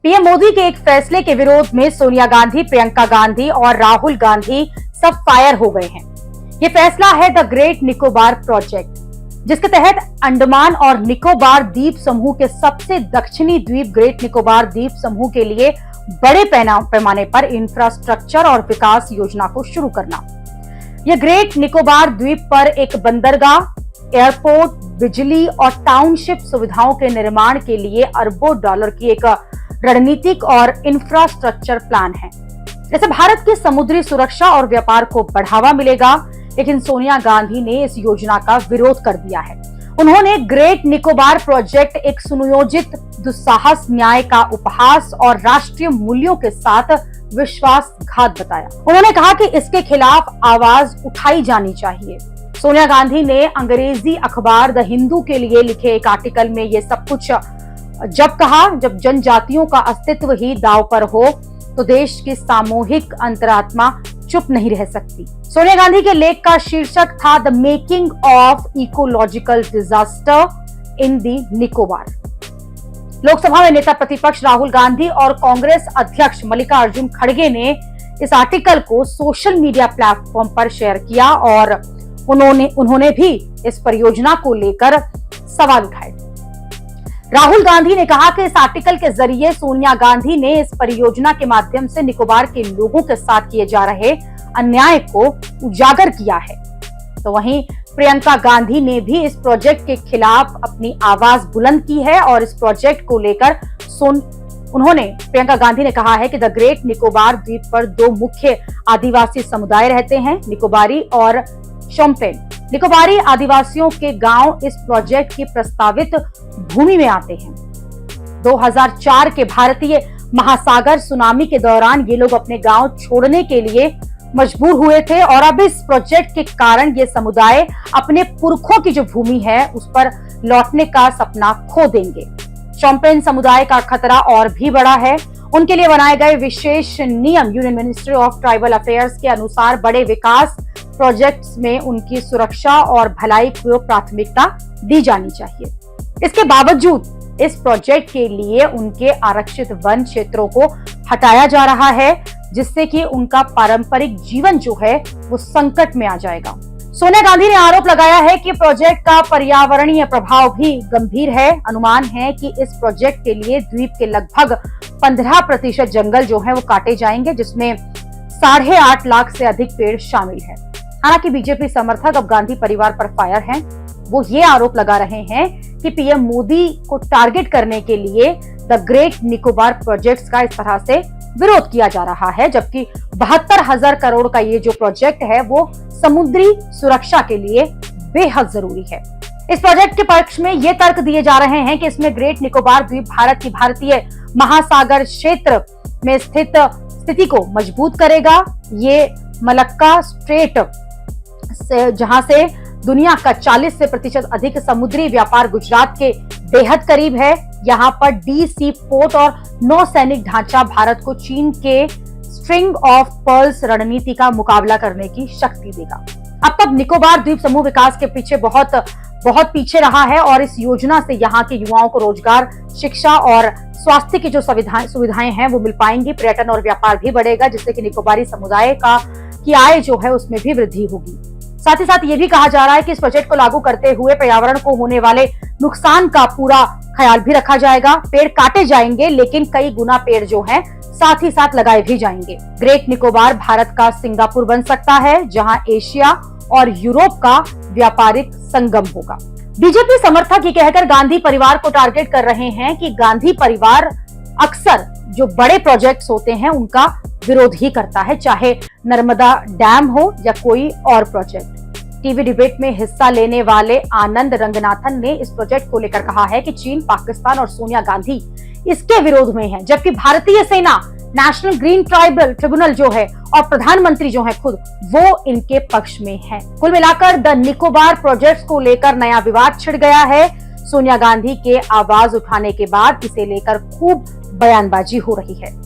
PM Modi के एक फैसले के विरोध में सोनिया गांधी, प्रियंका गांधी और राहुल गांधी सब फायर हो गए हैं। ये फैसला है द ग्रेट निकोबार प्रोजेक्ट, जिसके तहत अंडमान और निकोबार द्वीप समूह के सबसे दक्षिणी द्वीप ग्रेट निकोबार द्वीप समूह के लिए बड़े पैमाने पर इंफ्रास्ट्रक्चर और विकास योजना को शुरू करना। यह ग्रेट निकोबार द्वीप पर एक बंदरगाह, एयरपोर्ट, बिजली और टाउनशिप सुविधाओं के निर्माण के लिए अरबों डॉलर की एक रणनीतिक और इंफ्रास्ट्रक्चर प्लान है। इससे भारत की समुद्री सुरक्षा और व्यापार को बढ़ावा मिलेगा, लेकिन सोनिया गांधी ने इस योजना का विरोध कर दिया है। उन्होंने ग्रेट निकोबार प्रोजेक्ट एक सुनियोजित दुस्साहस, न्याय का उपहास और राष्ट्रीय मूल्यों के साथ विश्वासघात बताया। उन्होंने कहा कि इसके खिलाफ आवाज उठाई जानी चाहिए। सोनिया गांधी ने अंग्रेजी अखबार द हिंदू के लिए लिखे एक आर्टिकल में ये सब कुछ जब कहा, जब जनजातियों का अस्तित्व ही दांव पर हो तो देश की सामूहिक अंतरात्मा चुप नहीं रह सकती। सोनिया गांधी के लेख का शीर्षक था the making of ecological disaster in the Nicobar. Lok Sabha में नेता प्रतिपक्ष राहुल गांधी और कांग्रेस अध्यक्ष मल्लिकार्जुन खड़गे ने इस आर्टिकल को सोशल मीडिया प्लेटफॉर्म पर शेयर किया और उन्होंने भी इस परियोजना को लेकर सवाल उठाए। राहुल गांधी ने कहा कि इस आर्टिकल के जरिए सोनिया गांधी ने इस परियोजना के माध्यम से निकोबार के लोगों के साथ किए जा रहे अन्याय को उजागर किया है। तो वहीं प्रियंका गांधी ने भी इस प्रोजेक्ट के खिलाफ अपनी आवाज बुलंद की है और इस प्रोजेक्ट को लेकर प्रियंका गांधी ने कहा है कि द ग्रेट निकोबार द्वीप पर दो मुख्य आदिवासी समुदाय रहते हैं, निकोबारी और शोम्पेन। निकोबारी आदिवासियों के गांव इस प्रोजेक्ट की प्रस्तावित भूमि में आते हैं। 2004 के भारतीय महासागर सुनामी के दौरान ये लोग अपने गांव छोड़ने के लिए मजबूर हुए थे और अब इस प्रोजेक्ट के कारण ये समुदाय अपने पुरखों की जो भूमि है उस पर लौटने का सपना खो देंगे। शोम्पेन समुदाय का खतरा और भी बड़ा है। उनके लिए बनाए गए विशेष नियम union ministry of tribal affairs के अनुसार बड़े विकास प्रोजेक्ट्स में उनकी सुरक्षा और भलाई को प्राथमिकता दी जानी चाहिए। इसके बावजूद इस प्रोजेक्ट के लिए उनके आरक्षित वन क्षेत्रों को हटाया जा रहा है, जिससे कि उनका पारंपरिक जीवन जो है वो संकट में आ जाएगा। सोनिया गांधी ने आरोप लगाया है कि प्रोजेक्ट का पर्यावरणीय प्रभाव भी गंभीर है। अनुमान है कि इस प्रोजेक्ट के लिए द्वीप के लगभग 15% जंगल जो है वो काटे जाएंगे, जिसमें 8.5 लाख से अधिक पेड़ शामिल है। हालांकि बीजेपी समर्थक अब गांधी परिवार पर फायर हैं। वो ये आरोप लगा रहे हैं कि पीएम मोदी को टारगेट करने के लिए द ग्रेट निकोबार प्रोजेक्ट्स का इस तरह से विरोध किया जा रहा है, जबकि 72,000 करोड़ का ये जो प्रोजेक्ट है वो समुद्री सुरक्षा के लिए बेहद जरूरी है। इस प्रोजेक्ट के पक्ष में ये तर्क दिए जा रहे हैं कि इसमें ग्रेट निकोबार द्वीप भारत की भारतीय महासागर क्षेत्र में स्थिति को मजबूत करेगा। ये मलक्का स्ट्रेट से जहां से दुनिया का 40 से प्रतिशत अधिक समुद्री व्यापार गुजरात के बेहद करीब है। यहाँ पर डी सी पोर्ट और नौसैनिक ढांचा भारत को चीन के स्ट्रिंग ऑफ पर्ल्स रणनीति का मुकाबला करने की शक्ति देगा। अब तक निकोबार द्वीप समूह विकास के पीछे बहुत पीछे रहा है और इस योजना से यहाँ के युवाओं को रोजगार, शिक्षा और स्वास्थ्य की जो सुविधाएं हैं वो मिल पाएंगी। पर्यटन और व्यापार भी बढ़ेगा, जिससे कि निकोबारी समुदाय की आय जो है उसमें भी वृद्धि होगी। साथ ही साथ ये भी कहा जा रहा है कि इस प्रोजेक्ट को लागू करते हुए पर्यावरण को होने वाले नुकसान का पूरा ख्याल भी रखा जाएगा। पेड़ काटे जाएंगे, लेकिन कई गुना पेड़ जो हैं साथ ही साथ लगाए भी जाएंगे। ग्रेट निकोबार भारत का सिंगापुर बन सकता है, जहां एशिया और यूरोप का व्यापारिक संगम होगा। बीजेपी समर्थक ये कहकर गांधी परिवार को टारगेट कर रहे हैं कि गांधी परिवार अक्सर जो बड़े प्रोजेक्ट्स होते हैं उनका विरोध ही करता है, चाहे नर्मदा डैम हो या कोई और प्रोजेक्ट। टीवी डिबेट में हिस्सा लेने वाले आनंद रंगनाथन ने इस प्रोजेक्ट को लेकर कहा है कि चीन, पाकिस्तान और सोनिया गांधी इसके विरोध में है, जबकि भारतीय सेना, नेशनल ग्रीन ट्रिब्यूनल जो है और प्रधानमंत्री जो है खुद वो इनके पक्ष में है। कुल मिलाकर द निकोबार प्रोजेक्ट्स को लेकर नया विवाद छिड़ गया है। सोनिया गांधी के आवाज उठाने के बाद इसे लेकर खूब बयानबाजी हो रही है।